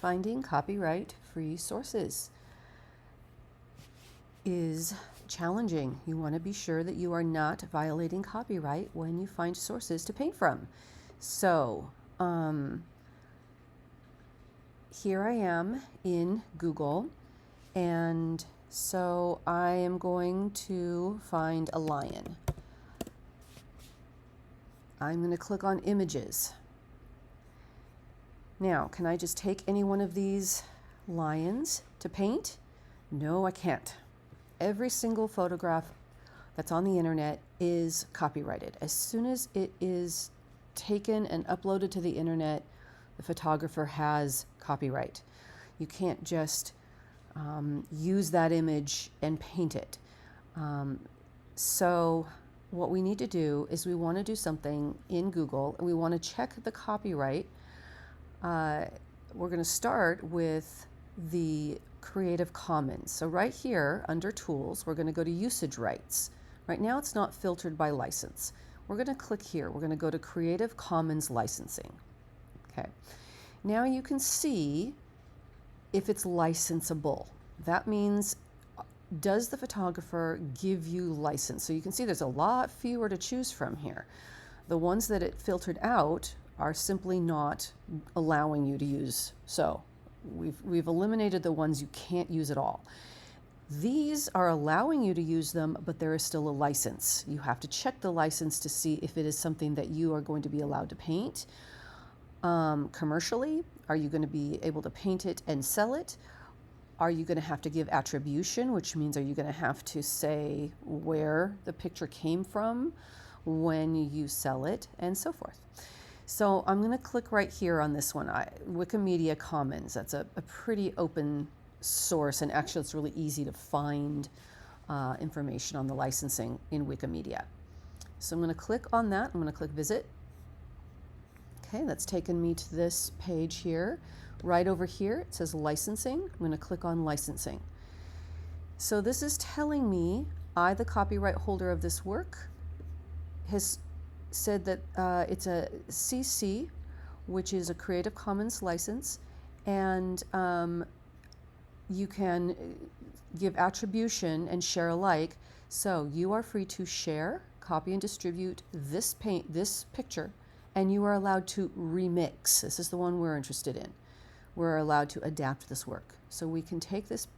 finding copyright-free sources is challenging. You want to be sure that you are not violating copyright when you find sources to paint from. So here I am in Google, and so I am going to find a lion. I'm going to click on images. Now, can I just take any one of these lions to paint? No, I can't. Every single photograph that's on the internet is copyrighted. As soon as it is taken and uploaded to the internet, the photographer has copyright. You can't just use that image and paint it. So what we need to do is we want to do something in Google, and we want to check the copyright. We're going to start with the Creative Commons. So right here under Tools, we're going to go to Usage Rights. Right now it's not filtered by license. We're going to click here. We're going to go to Creative Commons Licensing. Okay. Now you can see if it's licensable. That means, does the photographer give you license? So you can see there's a lot fewer to choose from here. The ones that it filtered out are simply not allowing you to use. So we've eliminated the ones you can't use at all. These are allowing you to use them, but there is still a license. You have to check the license to see if it is something that you are going to be allowed to paint. Commercially, are you going to be able to paint it and sell it? Are you going to have to give attribution, which means are you going to have to say where the picture came from when you sell it, and so forth. So I'm going to click right here on this one, Wikimedia Commons. That's a pretty open source, and actually it's really easy to find information on the licensing in Wikimedia. So I'm going to click on that. I'm going to click Visit. Okay, that's taken me to this page here. Right over here it says Licensing. I'm going to click on Licensing. So this is telling me I, the copyright holder of this work, has said that it's a CC, which is a Creative Commons license, and you can give attribution and share alike. So you are free to share, copy, and distribute this picture, and you are allowed to remix. This is the one we're interested in. We're allowed to adapt this work. So we can take this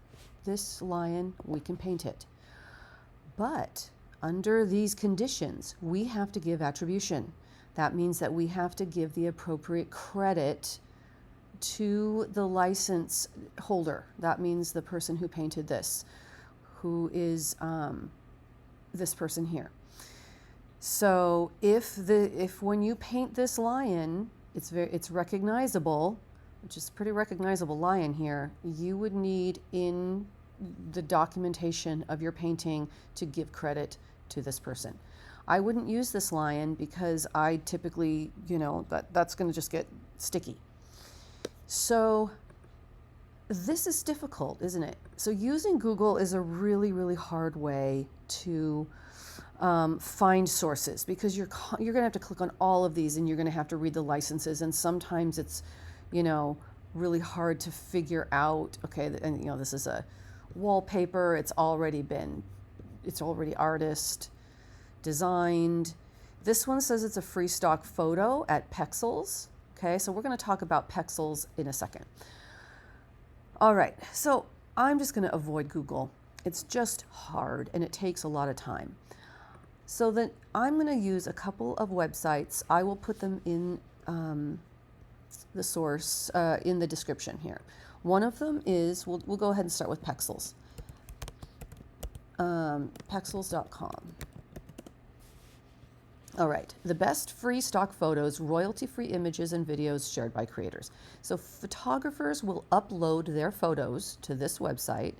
lion, we can paint it. But under these conditions, we have to give attribution. That means that we have to give the appropriate credit to the license holder. That means the person who painted this, who is this person here. So if when you paint this lion, it's recognizable, which is a pretty recognizable lion here, you would need in the documentation of your painting to give credit to this person. I wouldn't use this lion because I typically, that's going to just get sticky. So this is difficult, isn't it? So using Google is a really, really hard way to find sources, because you're going to have to click on all of these and you're going to have to read the licenses, and sometimes it's really hard to figure out, okay, and this is a wallpaper, it's already artist designed. This one says it's a free stock photo at Pexels. Okay, so we're going to talk about Pexels in a second. All right, so I'm just going to avoid Google. It's just hard and it takes a lot of time. So then I'm going to use a couple of websites. I will put them in the source, in the description here. One of them is, we'll go ahead and start with Pexels. Pexels.com. All right, the best free stock photos, royalty-free images and videos shared by creators. So photographers will upload their photos to this website,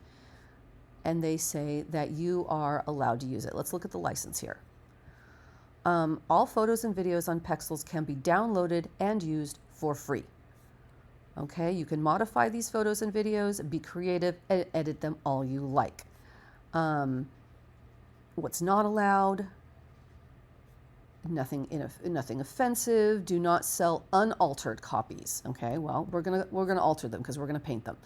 and they say that you are allowed to use it. Let's look at the license here. All photos and videos on Pexels can be downloaded and used for free. Okay, you can modify these photos and videos, be creative, and edit them all you like. What's not allowed? nothing offensive. Do not sell unaltered copies. Okay, well, we're gonna alter them because we're gonna paint them.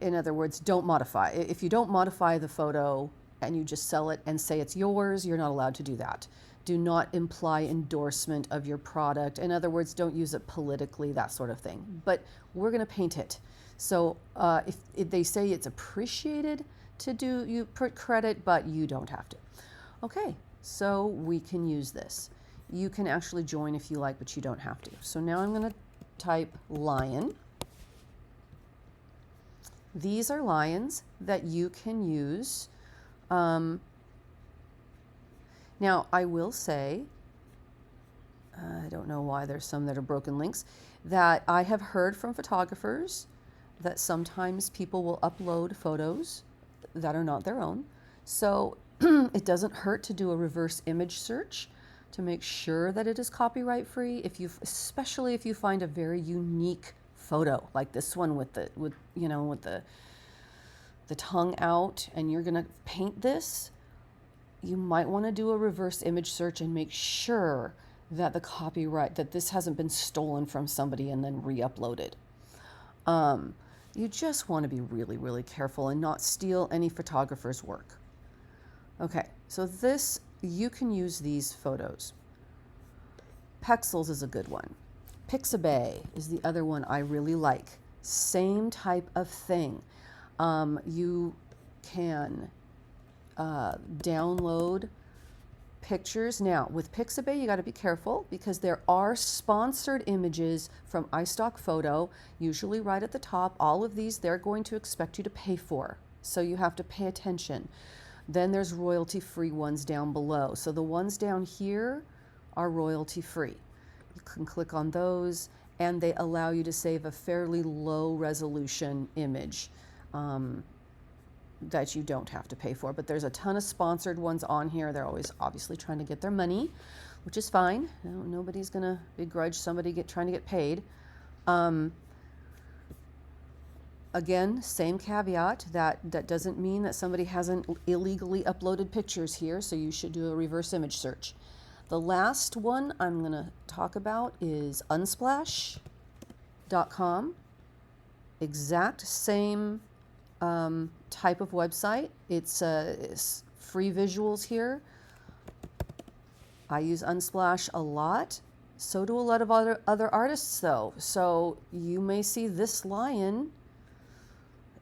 In other words, don't modify. If you don't modify the photo and you just sell it and say it's yours, you're not allowed to do that. Do not imply endorsement of your product. In other words, don't use it politically, that sort of thing. But we're going to paint it. So if they say it's appreciated to do, you put credit, but you don't have to. Okay, so we can use this. You can actually join if you like, but you don't have to. So now I'm going to type lion. These are lions that you can use. Now, I will say, I don't know why there's some that are broken links, that I have heard from photographers that sometimes people will upload photos that are not their own. So it doesn't hurt to do a reverse image search to make sure that it is copyright free. Especially if you find a very unique photo like this one with the tongue out, and you're gonna paint this, you might want to do a reverse image search and make sure that that this hasn't been stolen from somebody and then re-uploaded. You just want to be really, really careful and not steal any photographer's work. Okay, so you can use these photos. Pexels is a good one. Pixabay is the other one I really like. Same type of thing. You can download pictures. Now, with Pixabay, you got to be careful because there are sponsored images from iStock Photo, usually right at the top. All of these, they're going to expect you to pay for, so you have to pay attention. Then there's royalty-free ones down below. So the ones down here are royalty-free. You can click on those, and they allow you to save a fairly low resolution image that you don't have to pay for. But there's a ton of sponsored ones on here. They're always obviously trying to get their money, which is fine. Nobody's going to begrudge somebody trying to get paid. Again, same caveat, that doesn't mean that somebody hasn't illegally uploaded pictures here, so you should do a reverse image search. The last one I'm going to talk about is unsplash.com. Exact same type of website. It's free visuals here. I use Unsplash a lot. So do a lot of other artists, though. So you may see this lion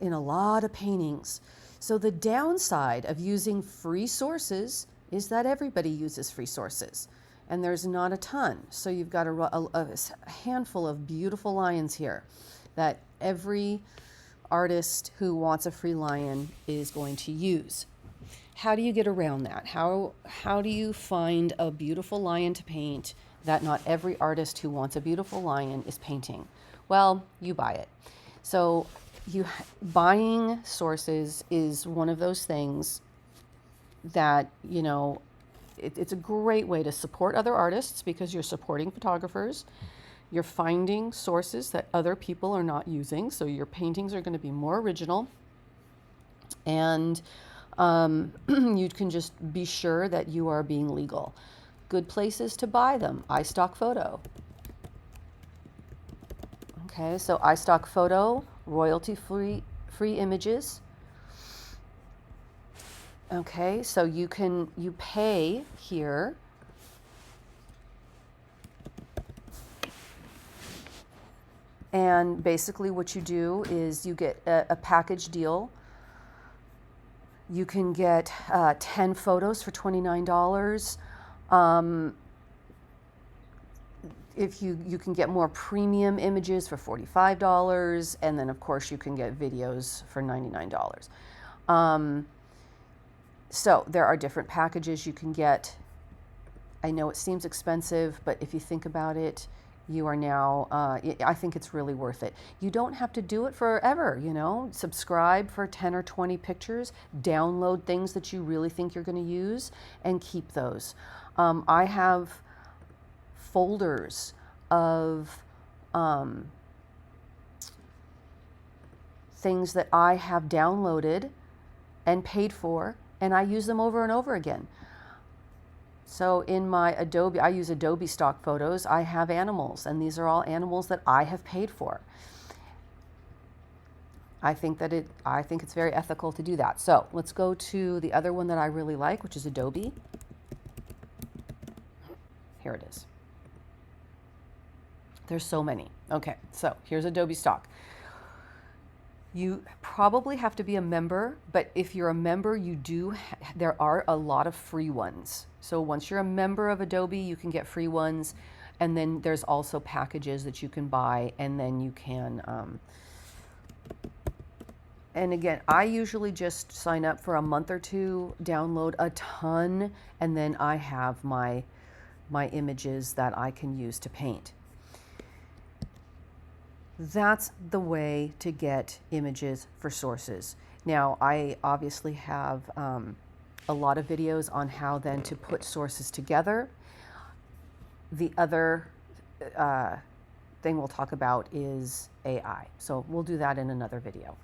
in a lot of paintings. So the downside of using free sources is that everybody uses free sources, and there's not a ton. So you've got a handful of beautiful lions here that every artist who wants a free lion is going to use. How do you get around that? How do you find a beautiful lion to paint that not every artist who wants a beautiful lion is painting? Well, you buy it. So buying sources is one of those things that, it's a great way to support other artists because you're supporting photographers. You're finding sources that other people are not using, so your paintings are going to be more original. And you can just be sure that you are being legal. Good places to buy them: iStock Photo. Okay, so iStock Photo, royalty-free images. Okay, so you pay here. And basically what you do is you get a package deal. You can get 10 photos for $29. If you can get more premium images for $45, and then of course you can get videos for $99. So there are different packages you can get. I know it seems expensive, but if you think about it, you are now, I think it's really worth it. You don't have to do it forever, subscribe for 10 or 20 pictures, download things that you really think you're going to use, and keep those. I have folders of things that I have downloaded and paid for, and I use them over and over again. So in my Adobe, I use Adobe stock photos. I have animals, and these are all animals that I have paid for. I think it's very ethical to do that. So let's go to the other one that I really like, which is Adobe. Here it is. There's so many. Okay, so here's Adobe stock. You probably have to be a member, but if you're a member, there are a lot of free ones. So once you're a member of Adobe, you can get free ones, and then there's also packages that you can buy, and then you can, and again, I usually just sign up for a month or two, download a ton, and then I have my images that I can use to paint. That's the way to get images for sources. Now, I obviously have a lot of videos on how then to put sources together. The other thing we'll talk about is AI. So we'll do that in another video.